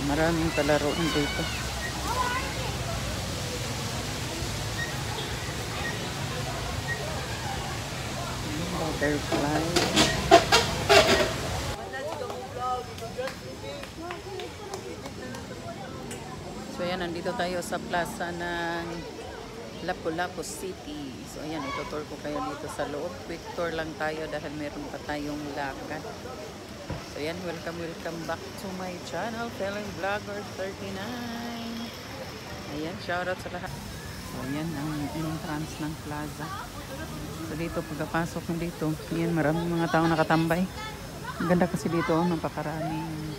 Maraming palaruan dito. Butterfly. So ayan, nandito tayo sa plaza ng Lapu-Lapu City. So ayan, itutour ko kayo dito sa loob. Quick tour lang tayo dahil meron pa tayong lakad. So ayan, welcome back to my channel, Felling Vlogger 39. Ayan, shoutout sa lahat. So ayan, ang entrance ng plaza. So dito, pagkapasok mo dito, ayan, maraming mga tao nakatambay. Ang ganda kasi dito, napakaraming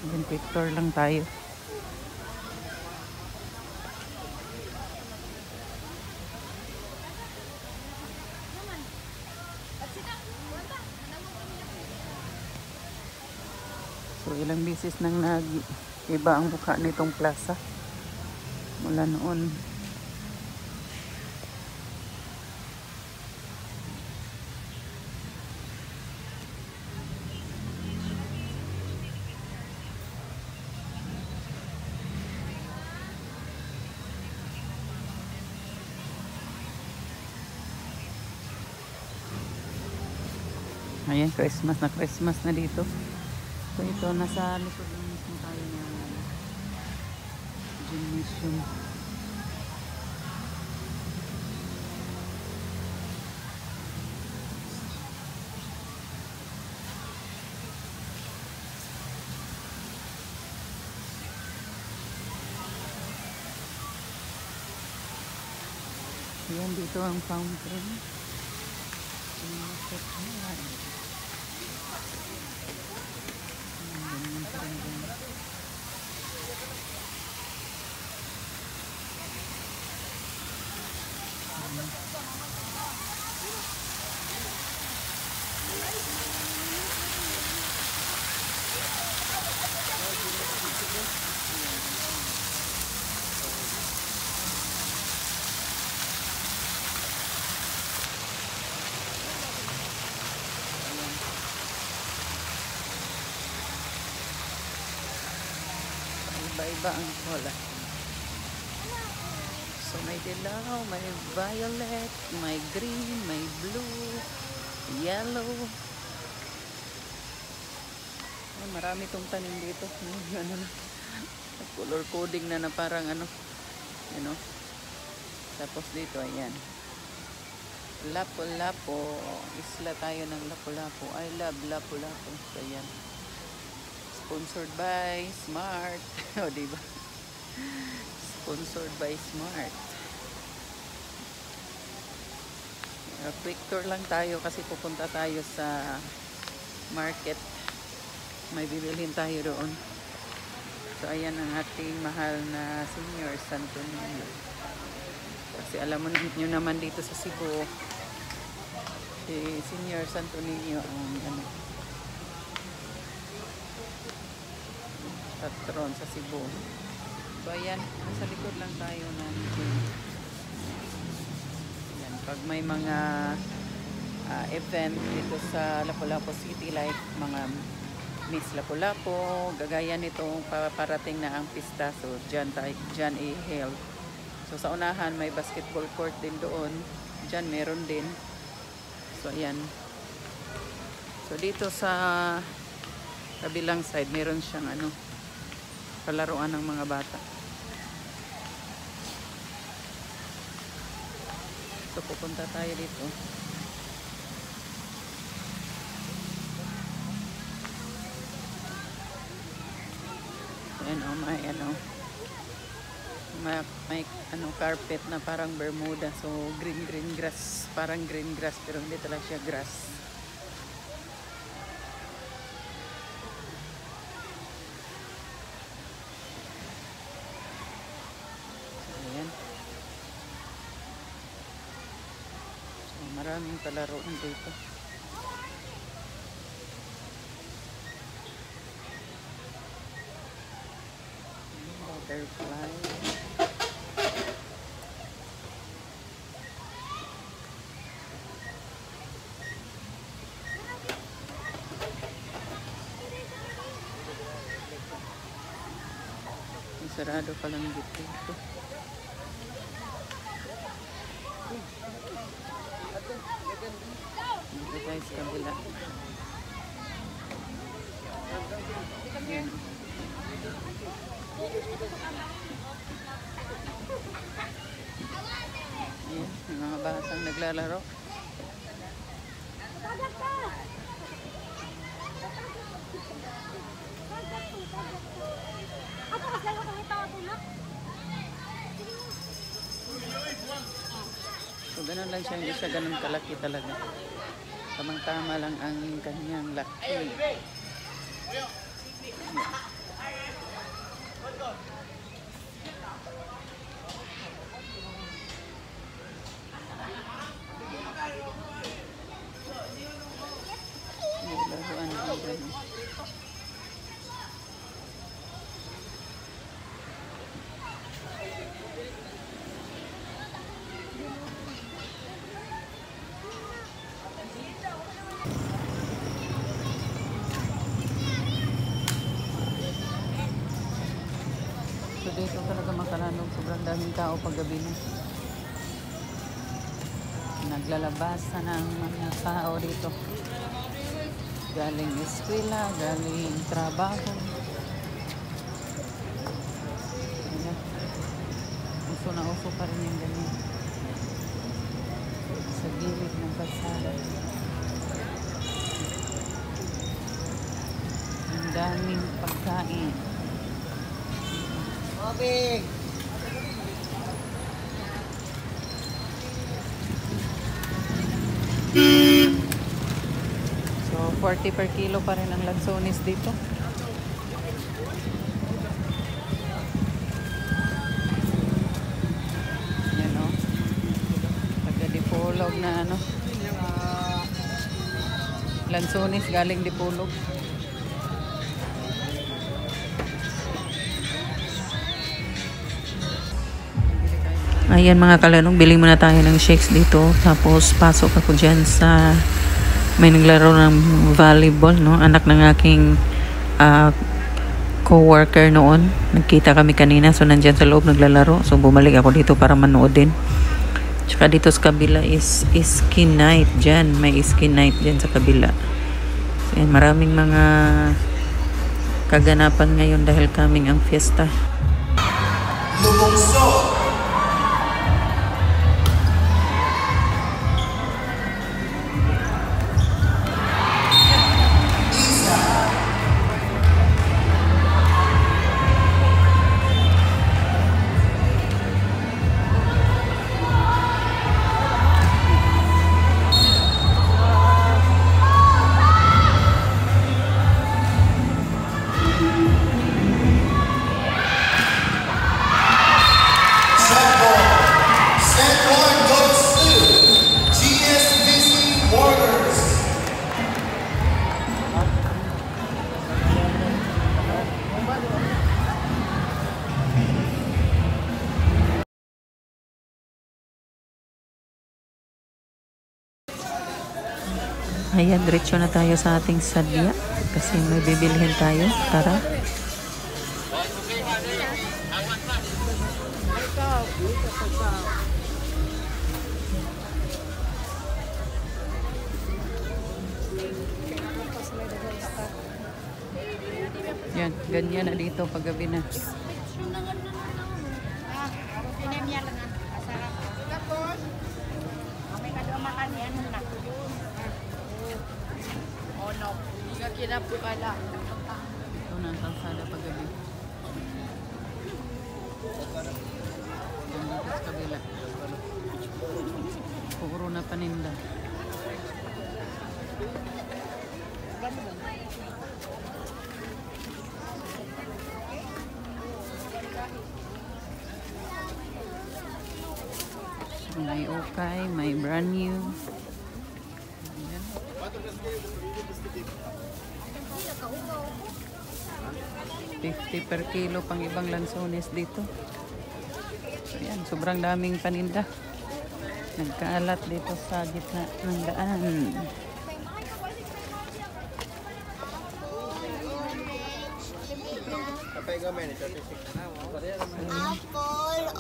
Ayan, quick tour lang tayo. So ilang beses nang nag-iba ang mukha nitong plaza mula noon. Ayan, Christmas na dito. So ito, nasa likod lang mismo tayo ng gymnasium. Ayan, dito ang fountain. Iba-iba ang wala. So may dilaw, may violet, may green, may blue, yellow. Ay, marami tong tanim dito. Ano na, color coding na parang ano, you know. Tapos dito, ayan. Lapu-Lapu. Isla tayo ng Lapu-Lapu. I love Lapu-Lapu. So ayan. Sponsored by Smart. O, diba? Sponsored by Smart. Quick tour lang tayo kasi pupunta tayo sa market. May bibilhin tayo doon. So, ayan ang ating mahal na Senior Santo Niño. Kasi alam mo nyo naman dito sa Cebu, si Senior Santo Niño ang patron sa Cebu. So ayan, nasa likod lang tayo ng ayan, pag may mga event dito sa Lapu-Lapu City, like mga Miss Lapu-Lapu, gagaya nito paparating na ang pista. So dyan i-held. So sa unahan may basketball court din doon, dyan meron din. So ayan, so dito sa kabilang side meron siyang palaruan ng mga bata. So pupunta tayo dito. Ayan, may carpet na parang Bermuda. So green grass, parang green grass pero hindi talaga siya grass. Maraming palaruan dito. Butterfly. Sarado pa lang dito. Dito tayo sa kabila. Yan. Yan, yung mga batang naglalaro. So, ganun lang siya. Hindi siya ganun kalaki talaga. Tamang-tama lang ang kanyang laki. Laruan ng ganun. So dito talaga makalanog, sobrang daming tao paggabi na. Naglalabasan ng mga tao dito. Galing eskwela, galing trabaho. Ayan. Uso na uso pa rin yung ganyan. Sa gilid ng kalsada. Ang daming pagkain. Big. So 40 per kilo pa rin ang lansones dito. Yan o. Pagka-dipolog na ano. Lansones galing Dipolog. Ayan mga kalanong, bili muna tayo ng shakes dito. Tapos pasok ako dyan sa may naglaro ng volleyball, no? Anak ng aking co-worker noon. Nagkita kami kanina, so nandyan sa loob naglalaro. So bumalik ako dito para manood din. Tsaka dito sa kabila is skin night dyan. May skin night dyan sa kabila. So yan, maraming mga kaganapan ngayon dahil kaming ang fiesta. Lumungso. Ayan, diretso na tayo sa ating sadya kasi may bibilhin tayo. Tara. Yan, ganyan na dito paggabi na. Ito na ang kalsada paggabi. Yan dito sa kabila. Puro na paninda. May okay, may brand new. Ayan. 50 per kilo pang ibang lansones dito. So yan, sobrang daming paninda. Nagkaalat dito sa gitna ng daan.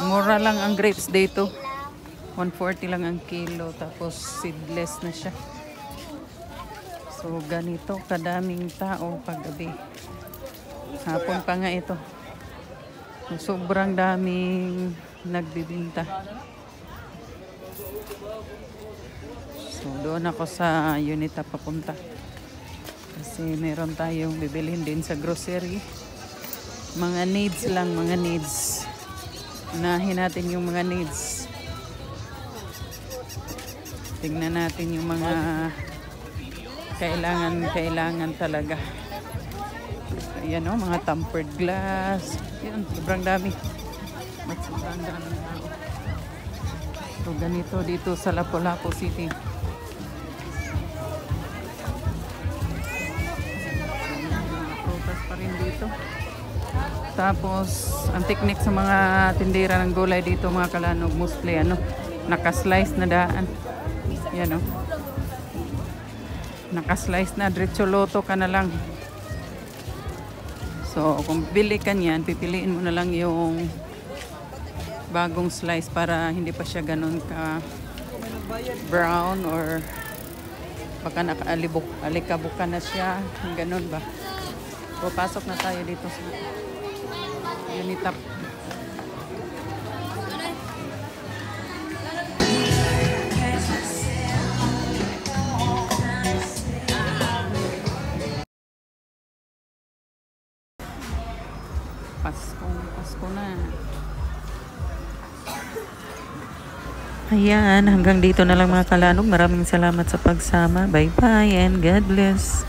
Mura lang ang grapes dito. 140 lang ang kilo. Tapos seedless na siya. So ganito kadaming tao paggabi. Hapon pa nga ito. Sobrang daming nagbibinta. So doon ako sa Unita papunta. Kasi meron tayong bibilhin din sa grocery. Mga needs lang, mga needs. Unahin natin yung mga needs. Tingnan natin yung mga kailangan talaga. Ayan o, mga tempered glass. Yan, sobrang dami. Sobrang dami na ako. So, ganito dito sa Lapu-Lapu City. Prutas pa rin dito. Tapos, ang technique sa mga tindera ng gulay dito, mga kalanog, mostly, nakaslice na daan. Yan o. Nakaslice na, diretso loto ka na lang. So, kung bili ka niyan, pipiliin mo na lang yung bagong slice para hindi pa siya ganun ka brown or baka alikabok na siya. Ganun ba? So, pasok na tayo dito sa Unita. Pasko na. Ayan, hanggang dito na lang mga kalanog. Maraming salamat sa pagsama. Bye-bye and God bless.